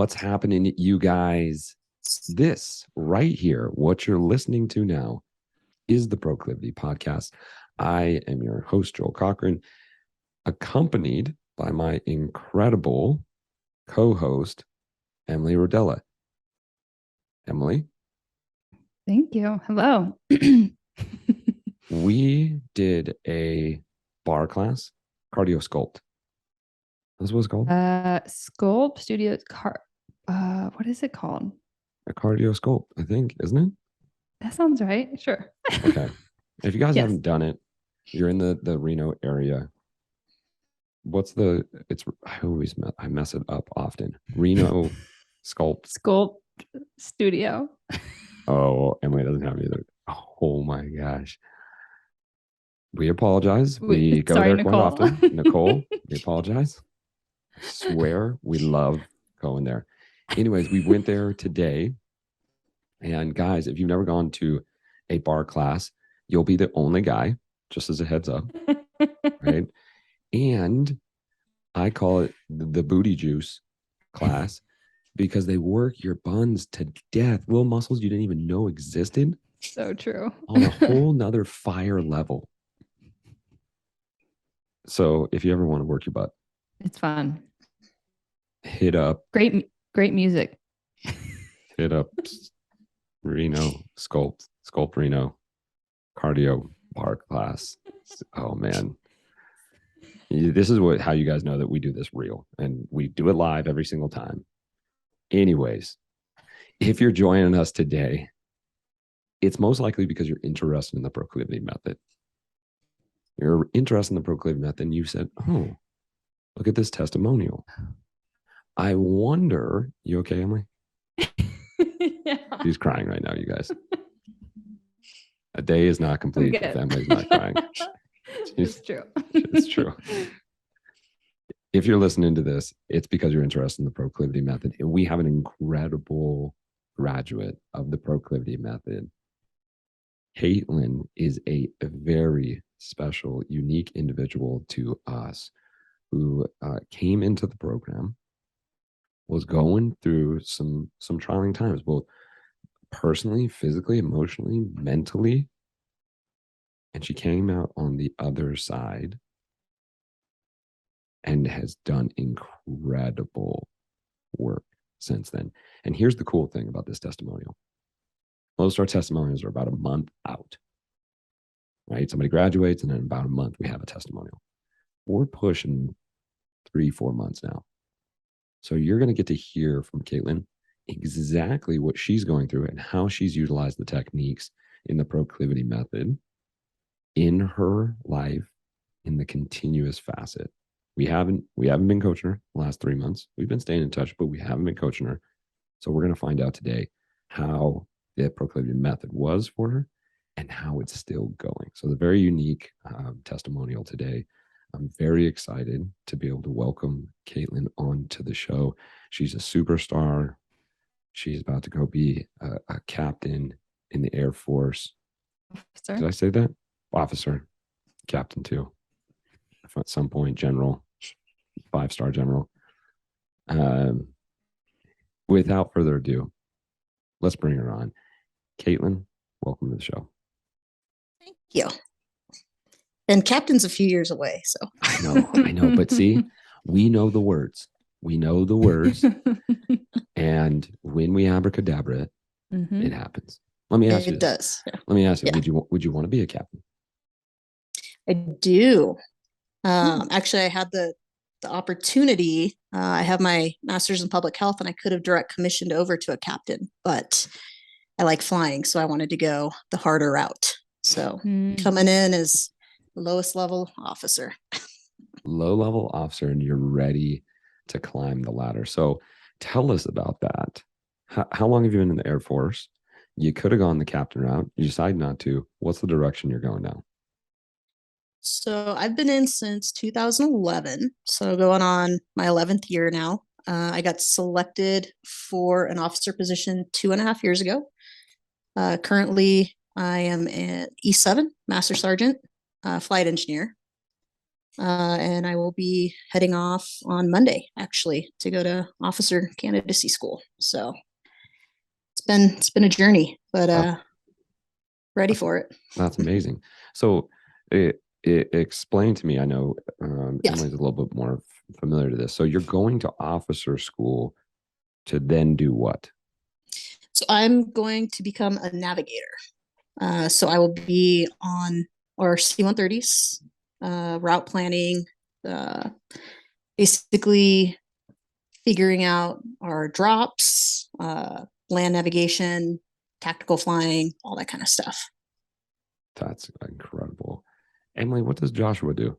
What's happening, you guys? This right here, what you're listening to now, is the Proclivity Podcast. I am your host, Joel Cochran, accompanied by my incredible co-host, Emily Rodella. Emily? Thank you. Hello. We did a bar class, Cardio Sculpt. That's what it's called? Sculpt Studio. What is it called? A Cardio Sculpt, I think, isn't it? That sounds right. Sure. Okay. If you guys Yes. haven't done it, you're in the Reno area. I mess it up often. Reno Sculpt. Sculpt Studio. Oh, Emily doesn't have either. Oh my gosh. We apologize. We go Sorry, there Nicole. quite often. Nicole, we apologize. I swear we love going there. Anyways, we went there today. And guys, if you've never gone to a bar class, you'll be the only guy, just as a heads up. Right? And I call it the booty juice class because they work your buns to death. Little muscles you didn't even know existed. So true. On a whole nother fire level. So if you ever want to work your butt, it's fun. Hit up. Great music. Hit up Reno Sculpt Reno Cardio Bar class. Oh man. This is how you guys know that we do this real, and we do it live every single time. Anyways, if you're joining us today, it's most likely because you're interested in the Proclivity Method. You're interested in the Proclivity Method, and you said, oh, look at this testimonial. I wonder, you okay, Emily? Yeah. She's crying right now, you guys. A day is not complete if Emily's not crying. It's true. It's true. If you're listening to this, it's because you're interested in the Proclivity Method. And we have an incredible graduate of the Proclivity Method. Kaitlyn is a very special, unique individual to us who came into the program, was going through some trying times, both personally, physically, emotionally, mentally. And she came out on the other side and has done incredible work since then. And here's the cool thing about this testimonial. Most of our testimonials are about a month out, right? Somebody graduates and in about a month, we have a testimonial. We're pushing 3-4 months now. So you're going to get to hear from Kaitlyn exactly what she's going through and how she's utilized the techniques in the Proclivity Method in her life in the continuous facet. We haven't been coaching her the last 3 months. We've been staying in touch, but we haven't been coaching her. So we're going to find out today how the Proclivity Method was for her and how it's still going. So the very unique testimonial today. I'm very excited to be able to welcome Kaitlyn onto the show. She's a superstar. She's about to go be a captain in the Air Force. Officer. Did I say that? Officer, captain too. At some point, general, 5-star general. Without further ado, let's bring her on. Kaitlyn, welcome to the show. Thank you. And captain's a few years away, so. I know. But see, we know the words. And when we abracadabra it, it happens. Let me ask you this. It does. Yeah. Let me ask you, would you want to be a captain? I do. Actually, I had the opportunity. I have my master's in public health, and I could have direct commissioned over to a captain, but I like flying, so I wanted to go the harder route. So coming in as lowest level officer. Low level officer, and you're ready to climb the ladder. So tell us about that. How long have you been in the Air Force? You could have gone the captain route. You decided not to. What's the direction you're going down? So I've been in since 2011. So going on my 11th year now. I got selected for an officer position 2.5 years ago. Currently, I am an E7 Master Sergeant, flight engineer. And I will be heading off on Monday, actually, to go to officer candidacy school. So it's been a journey, but ready for it. That's amazing. So it explained to me, I know Yes. Emily's a little bit more familiar to this. So you're going to officer school to then do what? So I'm going to become a navigator. So I will be on our C-130s, route planning, basically figuring out our drops, land navigation, tactical flying, all that kind of stuff. That's incredible. Emily, what does Joshua do?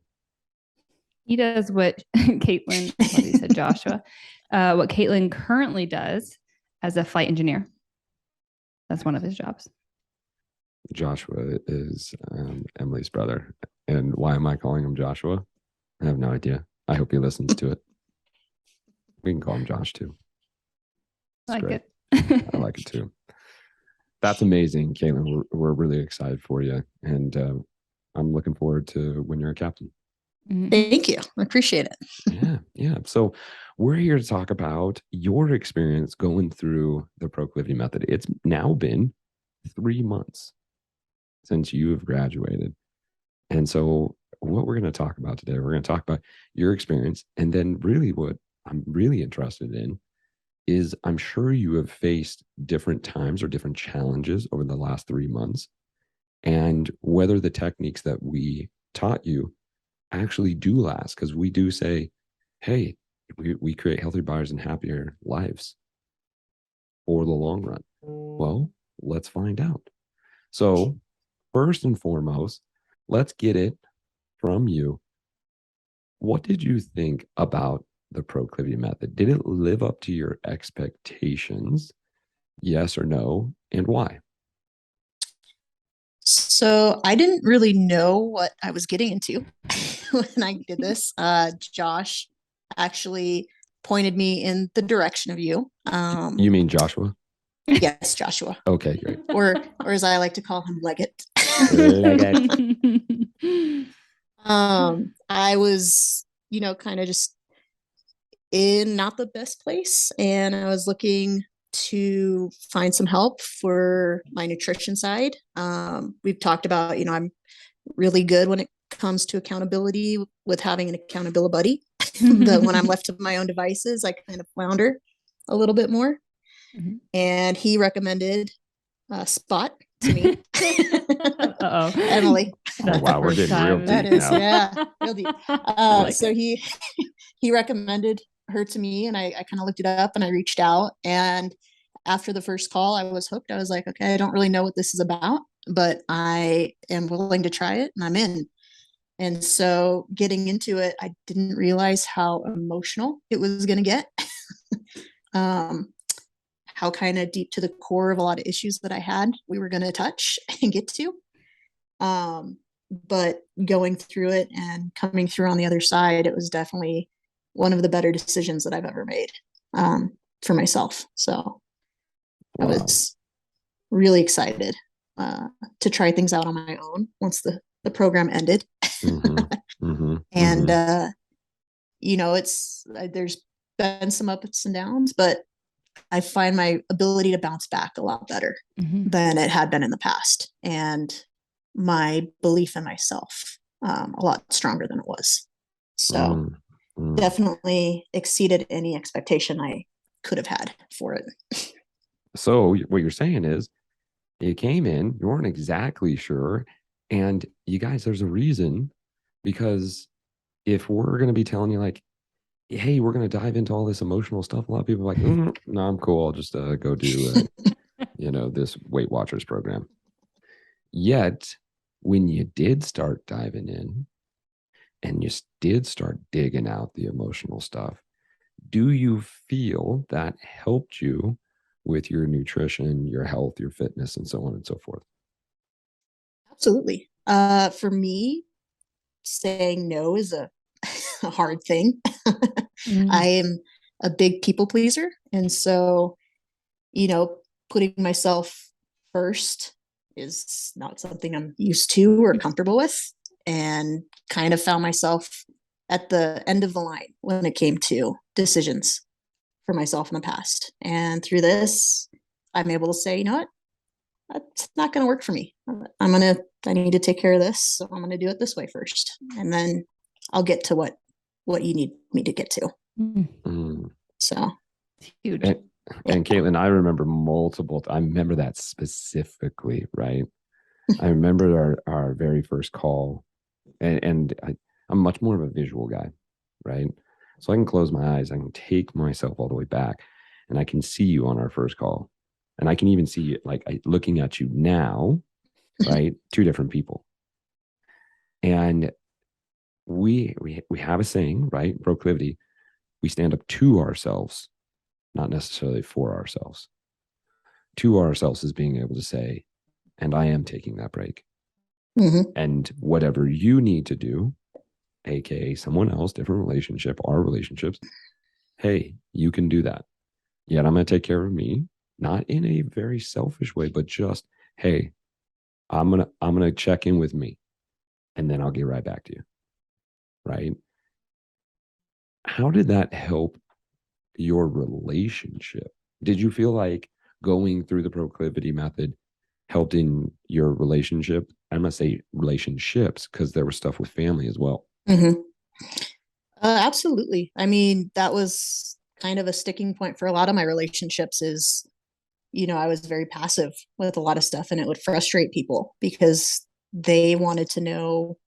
He does what Kaitlyn, I thought he said Joshua, what Kaitlyn currently does as a flight engineer. That's one of his jobs. Joshua is Emily's brother. And why am I calling him Joshua? I have no idea. I hope he listens to it. We can call him Josh too. I like great. it. I like it too. That's amazing, Kaitlyn. We're really excited for you. And I'm looking forward to when you're a captain. Thank you. I appreciate it. Yeah. So we're here to talk about your experience going through the Proclivity Method. It's now been 3 months since you have graduated. And so what we're going to talk about today, we're going to talk about your experience. And then really what I'm really interested in is I'm sure you have faced different times or different challenges over the last 3 months, and whether the techniques that we taught you actually do last. Because we do say, hey, we create healthier bodies and happier lives for the long run. Well, let's find out. So first and foremost, let's get it from you. What did you think about the Proclivity Method? Did it live up to your expectations? Yes or no? And why? So I didn't really know what I was getting into when I did this. Josh actually pointed me in the direction of you. You mean Joshua? Yes, Joshua. Okay, great. Or as I like to call him, Leggett. I was, kind of just in not the best place, and I was looking to find some help for my nutrition side. We've talked about, I'm really good when it comes to accountability with having an accountability buddy. But when I'm left to my own devices, I kind of flounder a little bit more. And he recommended Spot to me. Uh-oh. Emily. Oh, wow, we're getting real deep. That is, now. yeah, real deep. like so he recommended her to me, and I kind of looked it up and I reached out. And after the first call, I was hooked. I was like, okay, I don't really know what this is about, but I am willing to try it, and I'm in. And so getting into it, I didn't realize how emotional it was going to get. How kind of deep to the core of a lot of issues that I had, we were going to touch and get to. But going through it and coming through on the other side, it was definitely one of the better decisions that I've ever made for myself. So I was really excited to try things out on my own once the program ended. And, there's been some ups and downs, but I find my ability to bounce back a lot better than it had been in the past. And my belief in myself a lot stronger than it was. So definitely exceeded any expectation I could have had for it. So what you're saying is you came in, you weren't exactly sure. And you guys, there's a reason, because if we're going to be telling you like, hey, we're going to dive into all this emotional stuff, a lot of people are like, no, I'm cool. I'll just go do, this Weight Watchers program. Yet when you did start diving in and you did start digging out the emotional stuff, do you feel that helped you with your nutrition, your health, your fitness, and so on and so forth? Absolutely. For me, saying no is a hard thing. I am a big people pleaser. And so, putting myself first is not something I'm used to or comfortable with. and kind of found myself at the end of the line when it came to decisions for myself in the past. And through this, I'm able to say, you know what? That's not going to work for me. I need to take care of this. So I'm going to do it this way first. And then I'll get to what you need me to get to. Mm. So It's huge. And Kaitlyn, I remember I remember that specifically, right? I remember our very first call, and I'm much more of a visual guy, right? So I can close my eyes, I can take myself all the way back, and I can see you on our first call. And I can even see it like looking at you now, right? Two different people. And we have a saying, right? Proclivity. We stand up to ourselves, not necessarily for ourselves. To ourselves is being able to say, and I am taking that break. Mm-hmm. And whatever you need to do, aka someone else, different relationship, our relationships, hey, you can do that. Yet I'm going to take care of me, not in a very selfish way, but just, hey, I'm gonna check in with me, and then I'll get right back to you. Right? How did that help your relationship? Did you feel like going through the proclivity method helped in your relationship? I'm gonna say relationships because there was stuff with family as well. Mm-hmm. Absolutely. I mean, that was kind of a sticking point for a lot of my relationships is, I was very passive with a lot of stuff, and it would frustrate people because they wanted to know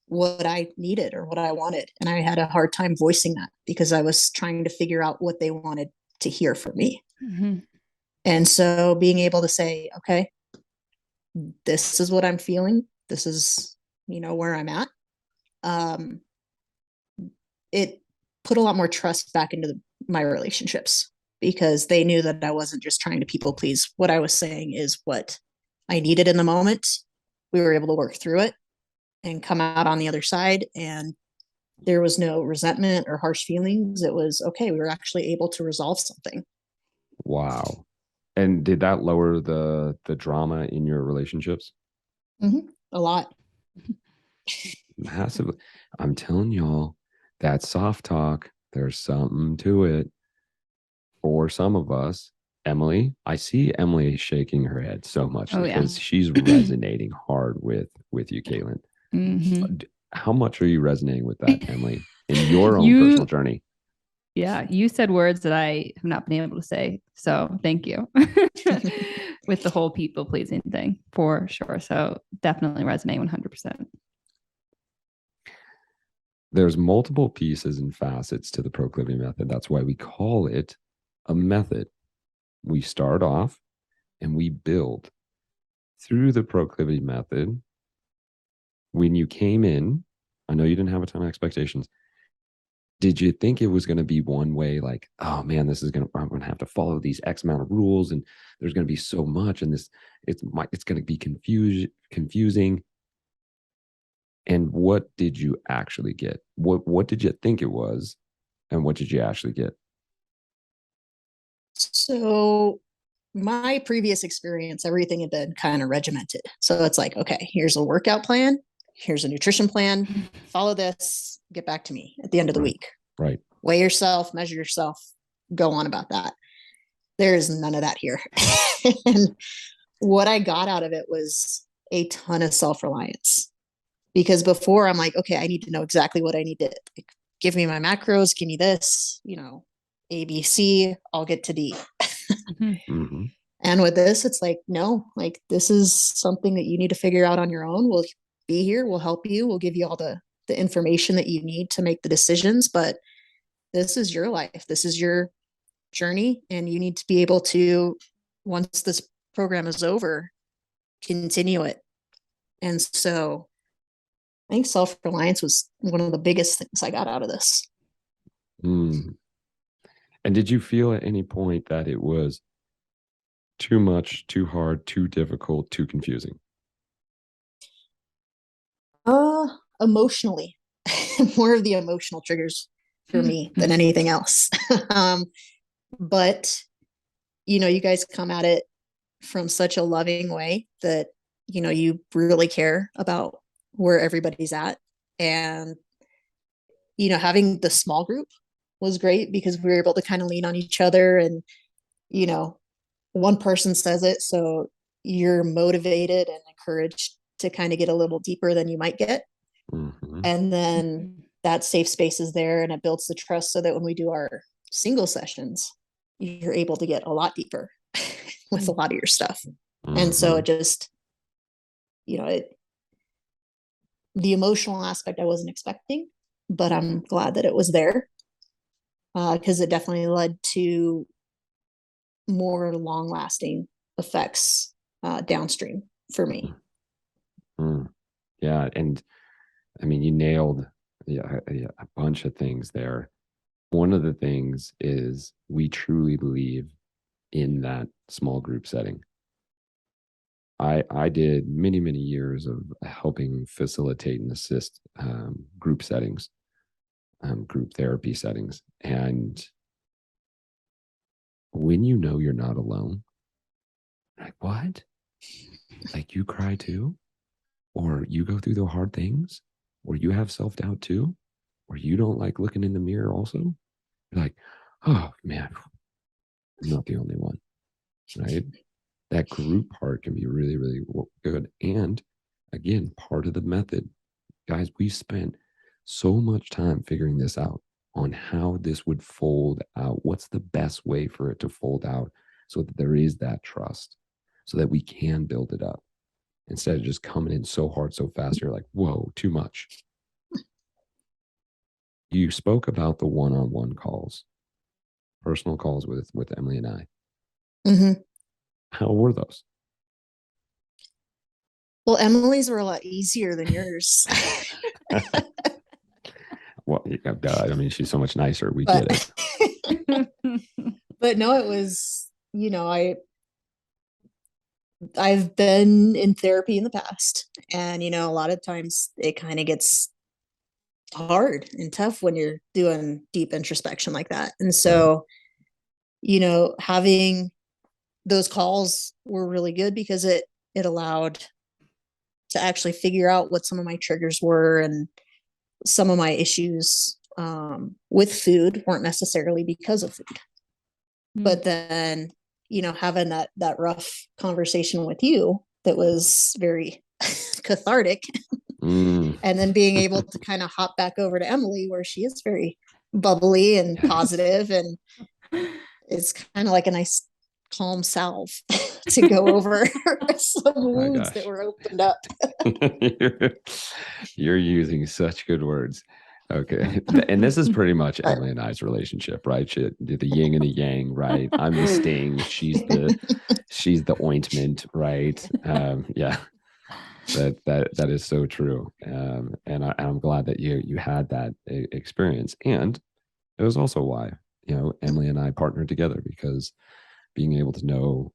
what I needed or what I wanted. And I had a hard time voicing that because I was trying to figure out what they wanted to hear from me. Mm-hmm. And so being able to say, okay, this is what I'm feeling. This is, where I'm at. It put a lot more trust back into my relationships because they knew that I wasn't just trying to people please. What I was saying is what I needed in the moment. We were able to work through it and come out on the other side. And there was no resentment or harsh feelings. It was okay. We were actually able to resolve something. Wow. And did that lower the drama in your relationships? Mm-hmm. A lot. Massively. I'm telling y'all, that soft talk, there's something to it. For some of us, Emily, I see Emily shaking her head so much Oh, yeah. because she's resonating hard with you, Kaitlyn. Mm-hmm. How much are you resonating with that, Emily, in your own You- personal journey? Yeah, you said words that I have not been able to say. So thank you. With the whole people pleasing thing, for sure. So definitely resonate 100%. There's multiple pieces and facets to the proclivity method. That's why we call it a method. We start off and we build through the proclivity method. When you came in, I know you didn't have a ton of expectations. Did you think it was going to be one way, like, oh man, I'm going to have to follow these X amount of rules, and there's going to be so much, and it's going to be confusing. And what did you actually get? What did you think it was, and what did you actually get? So my previous experience, everything had been kind of regimented. So it's like, okay, here's a workout plan. Here's a nutrition plan. Follow this, get back to me at the end of the week. Right. Weigh yourself, measure yourself, go on about that. There's none of that here. And what I got out of it was a ton of self-reliance. Because before I'm like, okay, I need to know exactly what I need to like, give me my macros, give me this, A, B, C, I'll get to D. Mm-hmm. And with this, it's like, no, like this is something that you need to figure out on your own. We'll be here, we'll help you, we'll give you all the information that you need to make the decisions. But this is your life, this is your journey, and you need to be able to, once this program is over, continue it. And so I think self-reliance was one of the biggest things I got out of this. Mm. And did you feel at any point that it was too much, too hard, too difficult, too confusing? Emotionally, more of the emotional triggers for me than anything else. But you guys come at it from such a loving way that you really care about where everybody's at. And, having the small group was great because we were able to kind of lean on each other, and, one person says it, so you're motivated and encouraged to kind of get a little deeper than you might get. Mm-hmm. And then that safe space is there, and it builds the trust so that when we do our single sessions, you're able to get a lot deeper with a lot of your stuff. Mm-hmm. And so it just, the emotional aspect I wasn't expecting, but I'm glad that it was there, because it definitely led to more long lasting effects downstream for me. Mm. Yeah. And I mean, you nailed a bunch of things there. One of the things is we truly believe in that small group setting. I did many, many years of helping facilitate and assist group settings, group therapy settings. And when you know you're not alone, like, what? Like, you cry too? Or you go through the hard things? Or you have self doubt too? Or you don't like looking in the mirror also? You're like, oh man, I'm not the only one, right? That group part can be really, really good. And again, part of the method, guys, we spent so much time figuring this out on how this would fold out. What's the best way for it to fold out so that there is that trust, so that we can build it up instead of just coming in so hard, so fast. You're like, whoa, too much. You spoke about the one-on-one calls, personal calls with Emily and I. Mm-hmm. How were those? Well, Emily's were a lot easier than yours. Well, I mean, she's so much nicer. We get it. But no, it was, I've been in therapy in the past, and, a lot of times it kind of gets hard and tough when you're doing deep introspection like that. And so, having those calls were really good because it allowed to actually figure out what some of my triggers were, and some of my issues with food weren't necessarily because of food. But then, having that rough conversation with you that was very cathartic, and then being able to kind of hop back over to Emily, where she is very bubbly and positive, and it's kind of like a nice calm salve to go over some wounds that were opened up. You're using such good words. Okay. And this is pretty much Emily and I's relationship, right? The yin and the yang, right? I'm the sting. She's the ointment, right? Yeah. That is so true. And I'm glad that you had that experience. And it was also why, Emily and I partnered together, because being able to know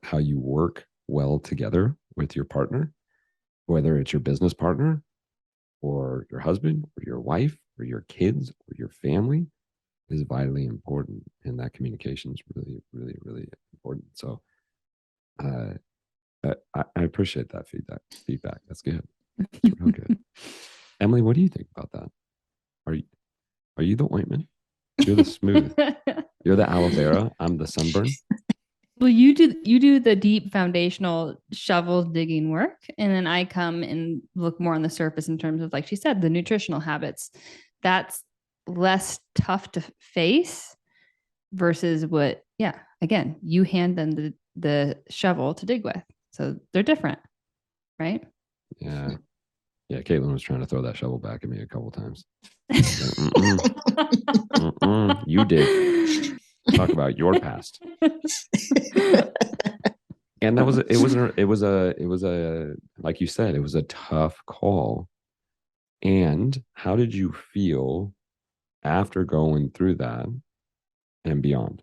how you work well together with your partner, whether it's your business partner or your husband or your wife or your kids or your family, is vitally important. And that communication is really, really, really important. So I appreciate that feedback. That's good. That's real good. Emily, what do you think about that? Are you the ointment? You're the smooth. You're the aloe vera. I'm the sunburn. Well, you do the deep foundational shovel digging work, and then I come and look more on the surface in terms of, like she said, the nutritional habits. That's less tough to face versus what, again, you hand them the shovel to dig with. So they're different, right? Yeah. Kaitlyn was trying to throw that shovel back at me a couple of times. You did. Talk about your past. And it was a like you said, it was a tough call. And how did you feel after going through that and beyond?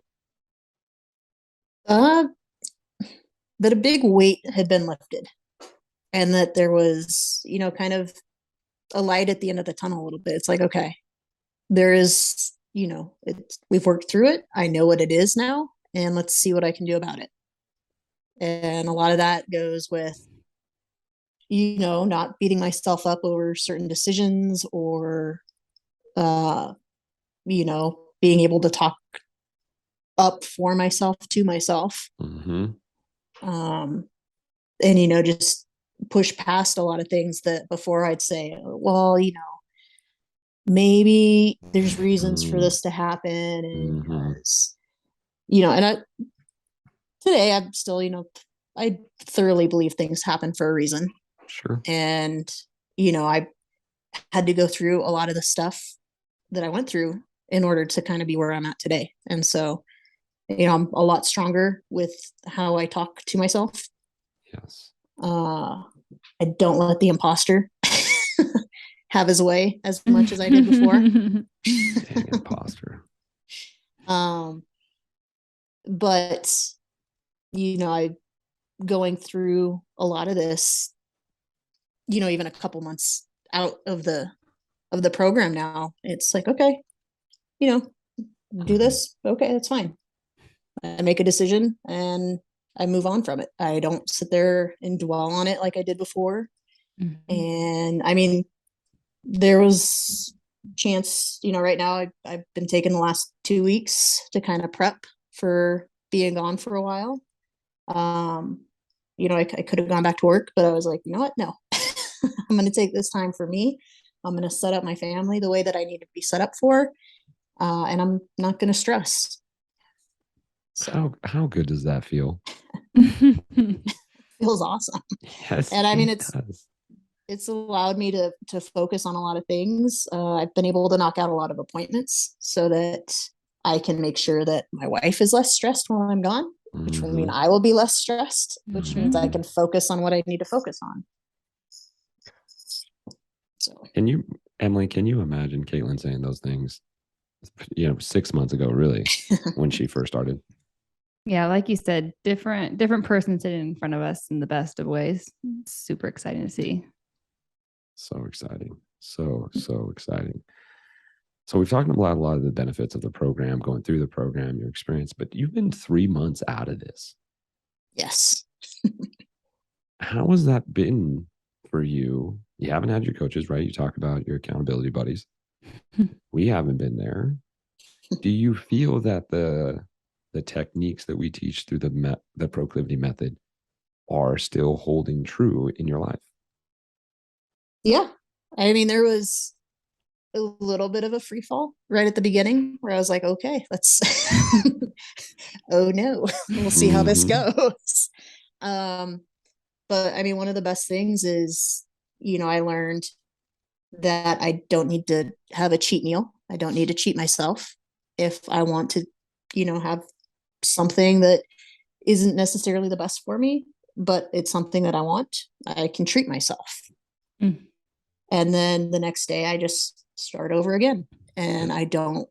That a big weight had been lifted, and that there was, kind of a light at the end of the tunnel a little bit. It's like, okay, there is, we've worked through it. I know what it is now, and let's see what I can do about it. And a lot of that goes with, not beating myself up over certain decisions, or, being able to talk up for myself to myself. Mm-hmm. And, just push past a lot of things that before I'd say, well, maybe there's reasons for this to happen. And, and today I'm still, I thoroughly believe things happen for a reason. Sure. And, I had to go through a lot of the stuff that I went through in order to kind of be where I'm at today. And so, I'm a lot stronger with how I talk to myself. Yes. I don't let the imposter have his way as much as I did before. Dang imposter. But I going through a lot of this, even a couple months out of the program now, it's like, okay, do this. Okay, that's fine. I make a decision and I move on from it. I don't sit there and dwell on it like I did before. Mm-hmm. And I mean, there was chance, right now I've been taking the last 2 weeks to kind of prep for being gone for a while. I could have gone back to work, but I was like, you know what? No, I'm going to take this time for me. I'm going to set up my family the way that I need to be set up for. And I'm not going to stress. So how good does that feel? Feels awesome. Yes. And I mean, it's allowed me to focus on a lot of things. I've been able to knock out a lot of appointments so that I can make sure that my wife is less stressed while I'm gone, which will mean I will be less stressed, which means I can focus on what I need to focus on. So Emily, can you imagine Kaitlyn saying those things, 6 months ago, really, when she first started? Yeah, like you said, different person sitting in front of us in the best of ways. It's super exciting to see. So exciting. So exciting. So we've talked about a lot of the benefits of the program, going through the program, your experience, but you've been 3 months out of this. Yes. How has that been for you? You haven't had your coaches, right? You talk about your accountability buddies. We haven't been there. Do you feel that the techniques that we teach through the Proclivity Method are still holding true in your life? Yeah. I mean, there was a little bit of a free fall right at the beginning where I was like, okay, let's, oh no, we'll see how this goes. But I mean, one of the best things is, I learned that I don't need to have a cheat meal. I don't need to cheat myself. If I want to, have something that isn't necessarily the best for me, but it's something that I want, I can treat myself. And then the next day I just start over again. And I don't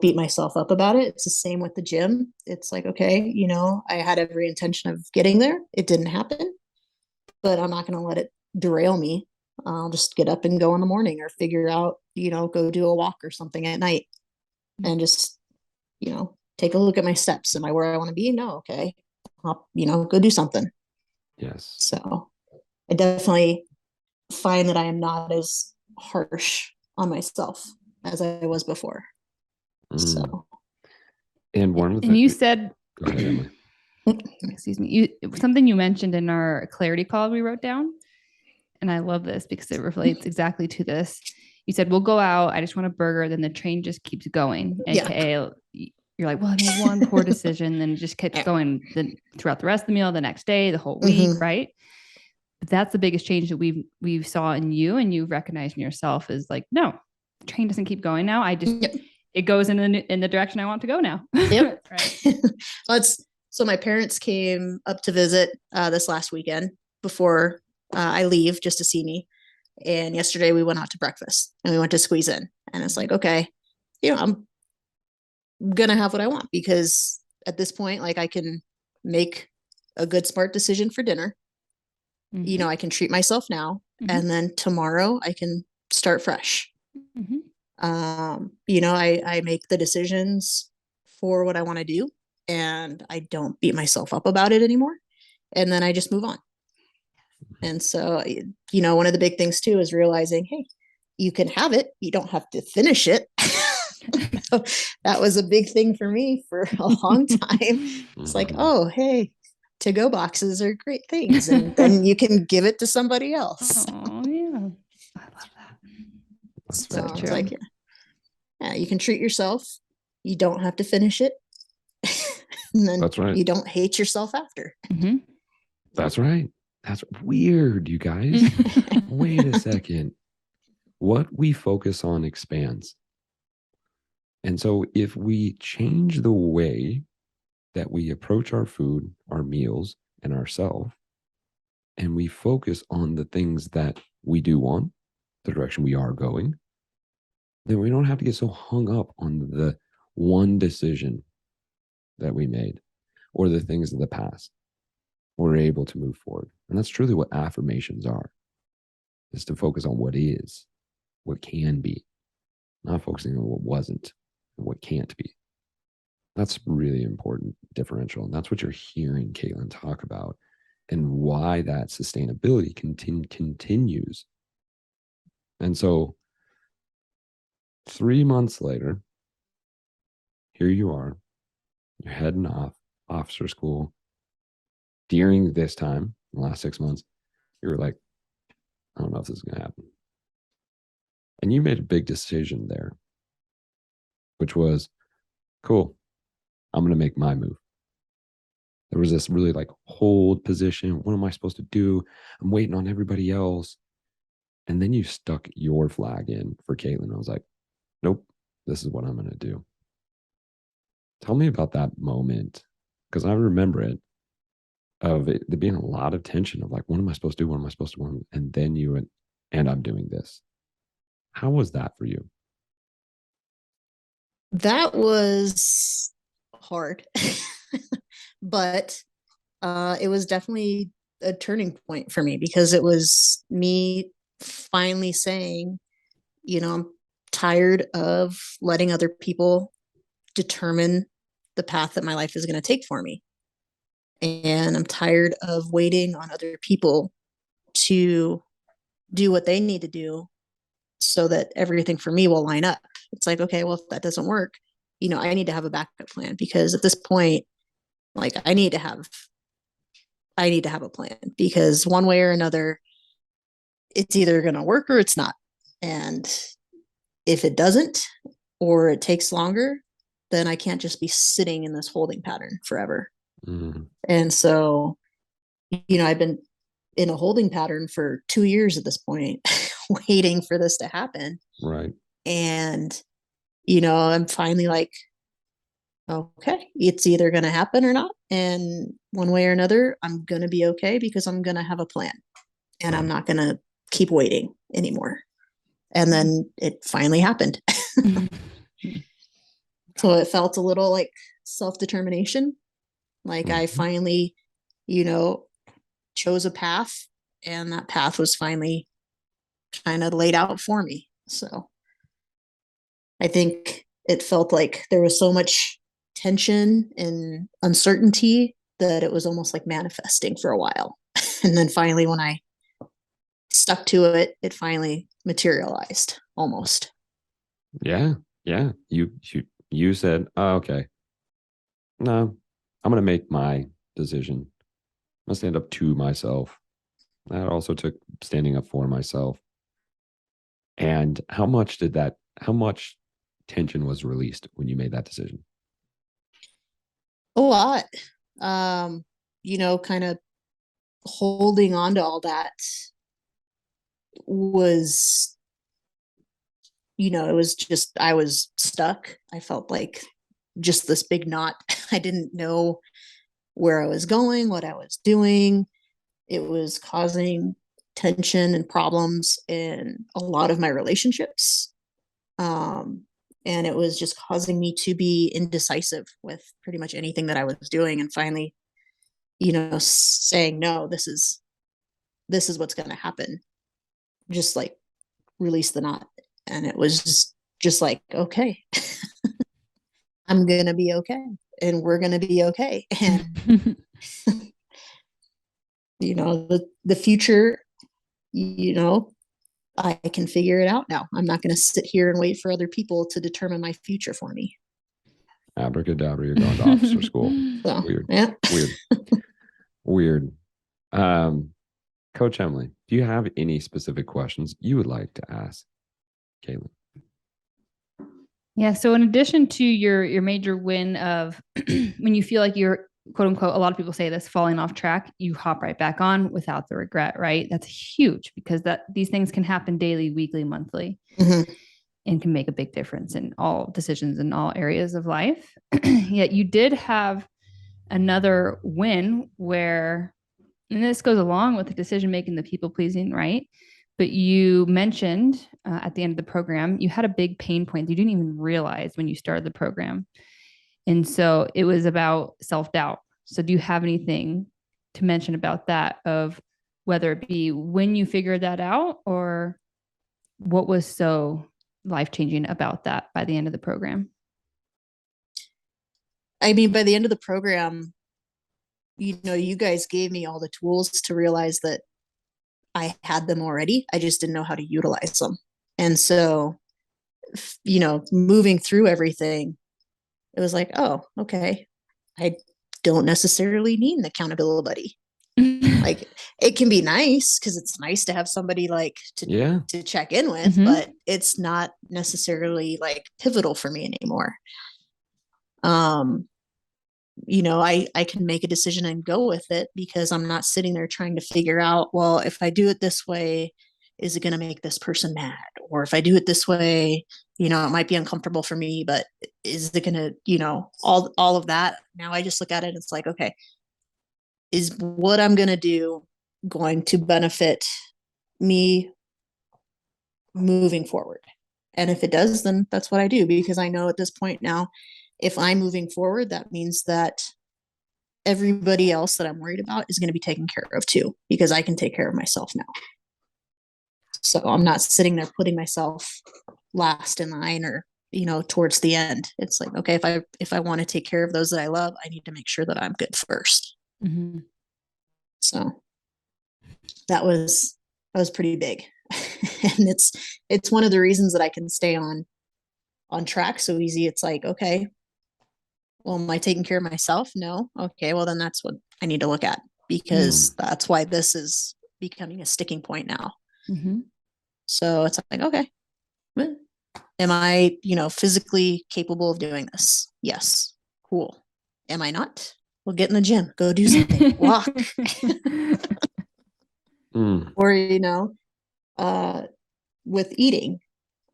beat myself up about it. It's the same with the gym. It's like, okay, I had every intention of getting there. It didn't happen, but I'm not going to let it derail me. I'll just get up and go in the morning, or figure out, go do a walk or something at night, and just, take a look at my steps. Am I where I want to be? No. Okay. I'll, go do something. Yes. So I definitely find that I am not as harsh on myself as I was before. So, and you said, go ahead, Emily. Excuse me. Something you mentioned in our clarity call we wrote down, and I love this because it relates exactly to this. You said, we'll go out, I just want a burger, then the train just keeps going. AKA, you're like, well, I made one poor decision, then it just keeps going throughout the rest of the meal, the next day, the whole week, right? But that's the biggest change that we've saw in you, and you've recognized in yourself, is like, no, the train doesn't keep going now. I just, it goes in the direction I want to go now. Yep. Right. So my parents came up to visit this last weekend before I leave, just to see me. And yesterday we went out to breakfast and we went to Squeeze In. And it's like, okay, I'm going to have what I want, because at this point, like, I can make a good, smart decision for dinner. I can treat myself now, and then tomorrow I can start fresh. I make the decisions for what I want to do, and I don't beat myself up about it anymore. And then I just move on. And so, one of the big things too is realizing, hey, you can have it. You don't have to finish it. So that was a big thing for me for a long time. It's like, oh, hey, to-go boxes are great things. And then you can give it to somebody else. Oh, yeah. I love that. That's So It's true. like, yeah, you can treat yourself. You don't have to finish it. And then That's right. you don't hate yourself after. Mhm. That's right. That's weird, you guys. Wait a second. What we focus on expands. And so if we change the way that we approach our food, our meals, and ourselves, and we focus on the things that we do want, the direction we are going, then we don't have to get so hung up on the one decision that we made or the things of the past. We're able to move forward. And that's truly what affirmations are, is to focus on what is, what can be, not focusing on what wasn't and what can't be. That's really important differential. And that's what you're hearing Kaitlyn talk about, and why that sustainability continues. And so 3 months later, here you are, you're heading off, officer school. During this time, the last 6 months, you were like, I don't know if this is going to happen. And you made a big decision there, which was, cool, I'm going to make my move. There was this really like hold position. What am I supposed to do? I'm waiting on everybody else. And then you stuck your flag in for Kaitlyn. I was like, nope, this is what I'm going to do. Tell me about that moment, because I remember it, of it there being a lot of tension of like, what am I supposed to do? What am I supposed to do? And then you went, and I'm doing this. How was that for you? That was hard, but it was definitely a turning point for me, because it was me finally saying, I'm tired of letting other people determine the path that my life is going to take for me. And I'm tired of waiting on other people to do what they need to do so that everything for me will line up. It's like, okay, well, if that doesn't work, I need to have a backup plan, because at this point, like, I need to have a plan, because one way or another, it's either going to work or it's not. And if it doesn't, or it takes longer, then I can't just be sitting in this holding pattern forever. Mm. And so, I've been in a holding pattern for 2 years at this point, waiting for this to happen. Right. And, I'm finally like, okay, it's either going to happen or not. And one way or another, I'm going to be okay, because I'm going to have a plan, and I'm not going to keep waiting anymore. And then it finally happened. So it felt a little like self-determination. Like I finally, chose a path, and that path was finally kind of laid out for me. So I think it felt like there was so much tension and uncertainty that it was almost like manifesting for a while. And then finally, when I stuck to it, it finally materialized almost. Yeah. Yeah. You said, oh, okay, no, I'm going to make my decision. I'm going to stand up to myself. That also took standing up for myself. And how much tension was released when you made that decision? A lot. Kind of holding on to all that was, it was just, I was stuck. I felt like just this big knot. I didn't know where I was going, what I was doing. It was causing tension and problems in a lot of my relationships. And it was just causing me to be indecisive with pretty much anything that I was doing. And finally, saying, no, this is what's going to happen. Just like release the knot. And it was just like, okay, I'm going to be okay. And we're going to be okay. And the future, I can figure it out now. I'm not going to sit here and wait for other people to determine my future for me. Abracadabra, you're going to officer school. So, Weird. yeah. Weird. Coach Emily, do you have any specific questions you would like to ask Kaitlyn? Yeah. So in addition to your major win of when you feel like you're quote unquote, a lot of people say this, falling off track, you hop right back on without the regret, right? That's huge because these things can happen daily, weekly, monthly, and can make a big difference in all decisions in all areas of life. Yet you did have another win where, and this goes along with the decision making, the people pleasing, right? But you mentioned at the end of the program, you had a big pain point that you didn't even realize when you started the program. And so it was about self-doubt. So do you have anything to mention about that, of whether it be when you figured that out or what was so life-changing about that by the end of the program? I mean, by the end of the program, you guys gave me all the tools to realize that I had them already. I just didn't know how to utilize them. And so, moving through everything, it was like, oh, okay, I don't necessarily need an accountability buddy. Like, it can be nice because it's nice to have somebody to check in with, but it's not necessarily like pivotal for me anymore. I can make a decision and go with it because I'm not sitting there trying to figure out, well, if I do it this way, is it going to make this person mad? Or if I do it this way, it might be uncomfortable for me, but is it going to, all of that. Now I just look at it. It's like, okay, is what I'm going to do going to benefit me moving forward? And if it does, then that's what I do, because I know at this point now, if I'm moving forward, that means that everybody else that I'm worried about is going to be taken care of too, because I can take care of myself now. So I'm not sitting there putting myself last in line or, towards the end. It's like, okay, if I want to take care of those that I love, I need to make sure that I'm good first. So that was pretty big. And it's one of the reasons that I can stay on track so easy. It's like, okay, well, am I taking care of myself? No. Okay, well, then that's what I need to look at, because that's why this is becoming a sticking point now. So it's like, okay, am I, physically capable of doing this? Yes. Cool. Am I not? Well, get in the gym, go do something, walk. Or, with eating,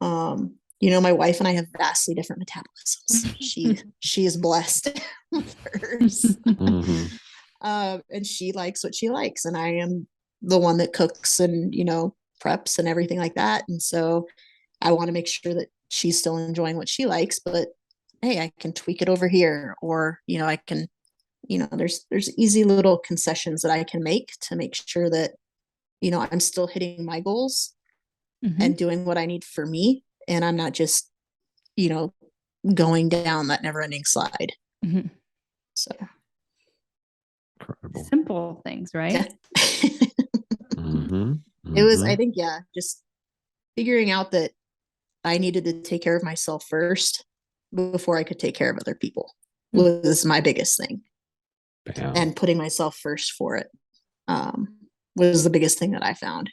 my wife and I have vastly different metabolisms. She is blessed with hers. And she likes what she likes, and I am the one that cooks and preps and everything like that. And so I want to make sure that she's still enjoying what she likes, but hey, I can tweak it over here, or I can, there's easy little concessions that I can make to make sure that I'm still hitting my goals and doing what I need for me, and I'm not just going down that never-ending slide. So incredible. Simple things, right? Yeah. It was, I think, just figuring out that I needed to take care of myself first before I could take care of other people was my biggest thing. Bam. And putting myself first for it was the biggest thing that I found.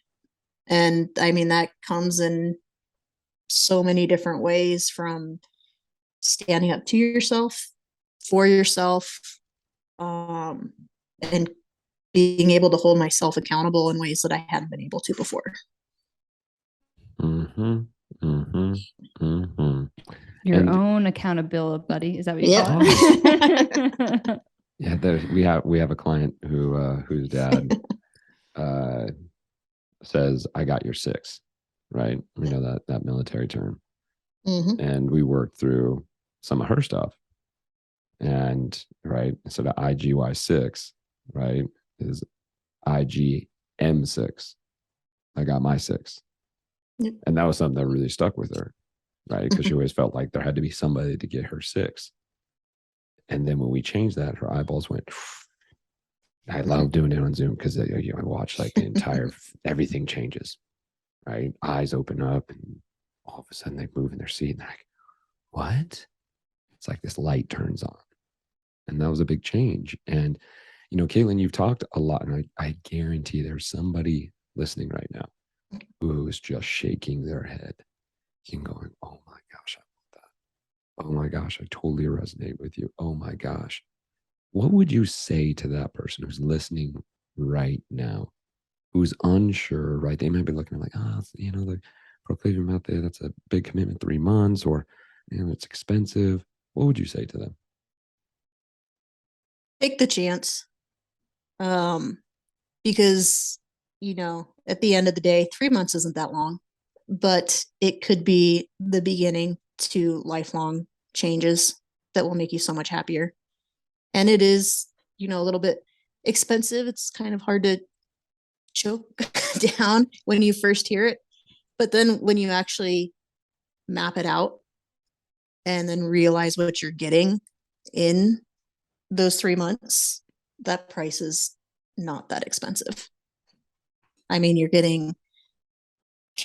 And I mean, that comes in so many different ways, from standing up to yourself, for yourself, and being able to hold myself accountable in ways that I hadn't been able to before. Your own accountability buddy. Is that what you call it? Yeah, we have a client whose dad says, "I got your six," right? We know that military term. And we worked through some of her stuff, and right, instead of IGY6, right, is IGM6. I got my six. And that was something that really stuck with her, right? Because she always felt like there had to be somebody to get her six. And then when we changed that, her eyeballs went, I love doing it on Zoom because I watch like the entire everything changes, right? Eyes open up, and all of a sudden they move in their seat, and they're like, "What?" It's like this light turns on, and that was a big change. And Kaitlyn, you've talked a lot, and I guarantee there's somebody listening right now who is just shaking their head and going, "Oh my gosh, I want that. Oh my gosh, I totally resonate with you. Oh my gosh." What would you say to that person who's listening right now, who's unsure, right? They might be looking like, the Proclivity Method, that's a big commitment, 3 months, or, it's expensive. What would you say to them? Take the chance. Because, at the end of the day, 3 months isn't that long, but it could be the beginning to lifelong changes that will make you so much happier. And it is, a little bit expensive. It's kind of hard to choke down when you first hear it. But then when you actually map it out and then realize what you're getting in those 3 months, that price is not that expensive. I mean, you're getting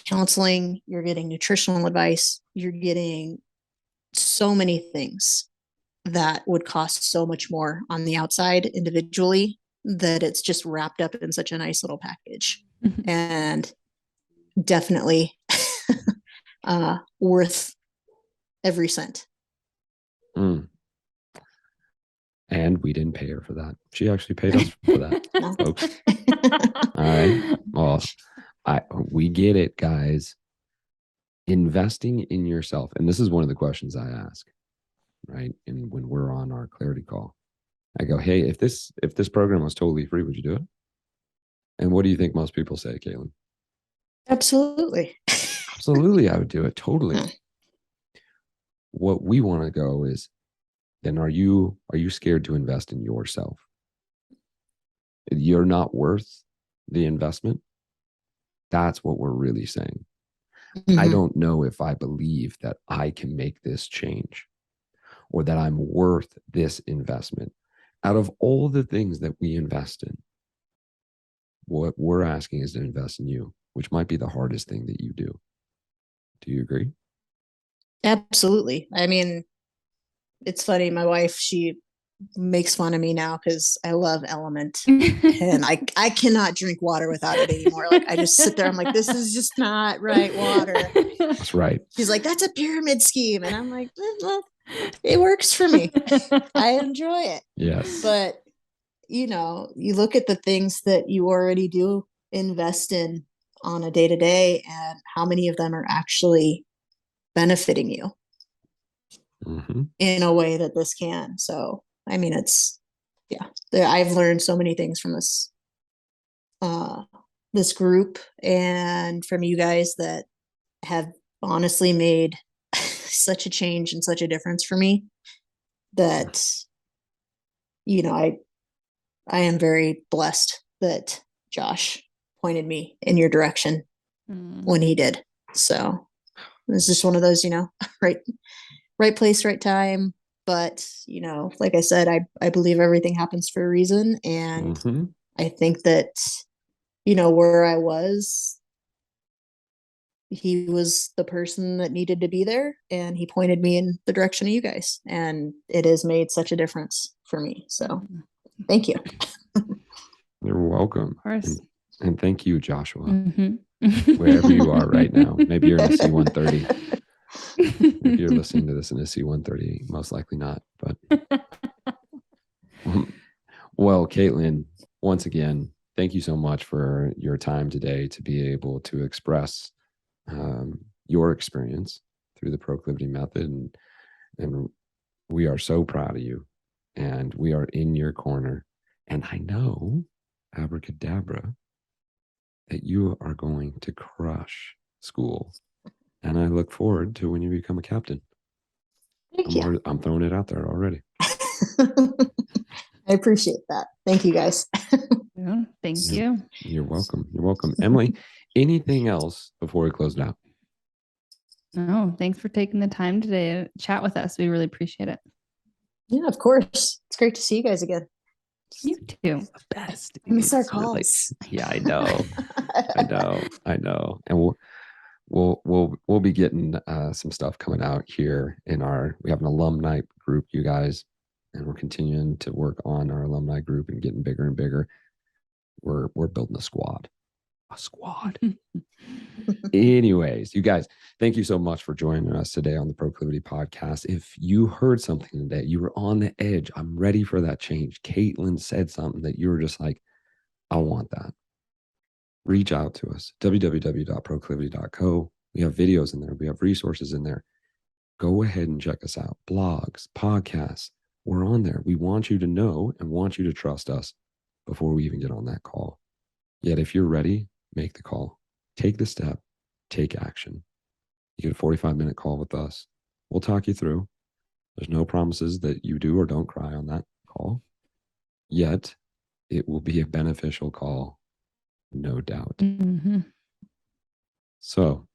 counseling, you're getting nutritional advice, you're getting so many things that would cost so much more on the outside individually, that it's just wrapped up in such a nice little package. And definitely worth every cent. Mm. And we didn't pay her for that. She actually paid us for that, folks. All right. Well, we get it, guys. Investing in yourself, and this is one of the questions I ask, right? And when we're on our clarity call, I go, "Hey, if this program was totally free, would you do it?" And what do you think most people say, Kaitlyn? Absolutely. Absolutely, I would do it. Totally. What we want to go is, then are you scared to invest in yourself? You're not worth the investment. That's what we're really saying. Mm-hmm. I don't know if I believe that I can make this change, or that I'm worth this investment. Out of all the things that we invest in, what we're asking is to invest in you, which might be the hardest thing that you do. Do you agree? Absolutely. I mean, it's funny. My wife, she makes fun of me now because I love Element, and I cannot drink water without it anymore. Like, I just sit there, I'm like, this is just not right water. That's right. She's like, that's a pyramid scheme. And I'm like, well, it works for me. I enjoy it. Yes. But, you look at the things that you already do invest in on a day-to-day, and how many of them are actually benefiting you in a way that this can. So, I mean, I've learned so many things from this group and from you guys that have honestly made such a change and such a difference for me, that, I am very blessed that Josh pointed me in your direction when he did. So it's just one of those, right place, right time. But, like I said, I believe everything happens for a reason. And I think that, where I was, he was the person that needed to be there, and he pointed me in the direction of you guys. And it has made such a difference for me. So thank you. You're welcome. Of course. And thank you, Joshua. Wherever you are right now. Maybe you're in a C-130. If you're listening to this in a C-130, most likely not. But well, Kaitlyn, once again, thank you so much for your time today to be able to express your experience through the Proclivity Method. And we are so proud of you, and we are in your corner. And I know, abracadabra, that you are going to crush school. And I look forward to when you become a captain. Thank you. I'm throwing it out there already. I appreciate that. Thank you, guys. Yeah, thank you. You're welcome. You're welcome. Emily, anything else before we close it out? No, thanks for taking the time today to chat with us. We really appreciate it. Yeah, of course. It's great to see you guys again. You too. It's the best. I miss our It's really- calls. yeah, I know. I know. And we'll be getting some stuff coming out here we have an alumni group, you guys, and we're continuing to work on our alumni group and getting bigger and bigger. We're building a squad. Anyways, you guys, thank you so much for joining us today on the Proclivity podcast. If you heard something today, you were on the edge, I'm ready for that change. Kaitlyn said something that you were just like, I want that. Reach out to us, www.proclivity.co. We have videos in there. We have resources in there. Go ahead and check us out. Blogs, podcasts, we're on there. We want you to know and want you to trust us before we even get on that call. Yet if you're ready, make the call. Take the step. Take action. You get a 45-minute call with us. We'll talk you through. There's no promises that you do or don't cry on that call. Yet it will be a beneficial call, no doubt. Mm-hmm. So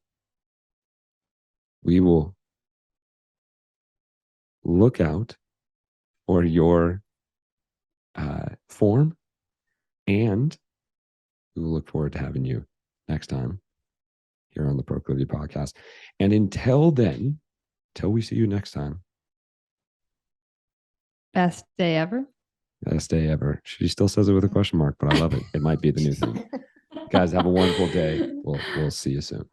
we will look out for your form, and we will look forward to having you next time here on the Proclivity podcast. And until then, till we see you next time, Best day ever. best day ever. She still says it with a question mark, but I love it. It might be the new thing. Guys, have a wonderful day. We'll see you soon.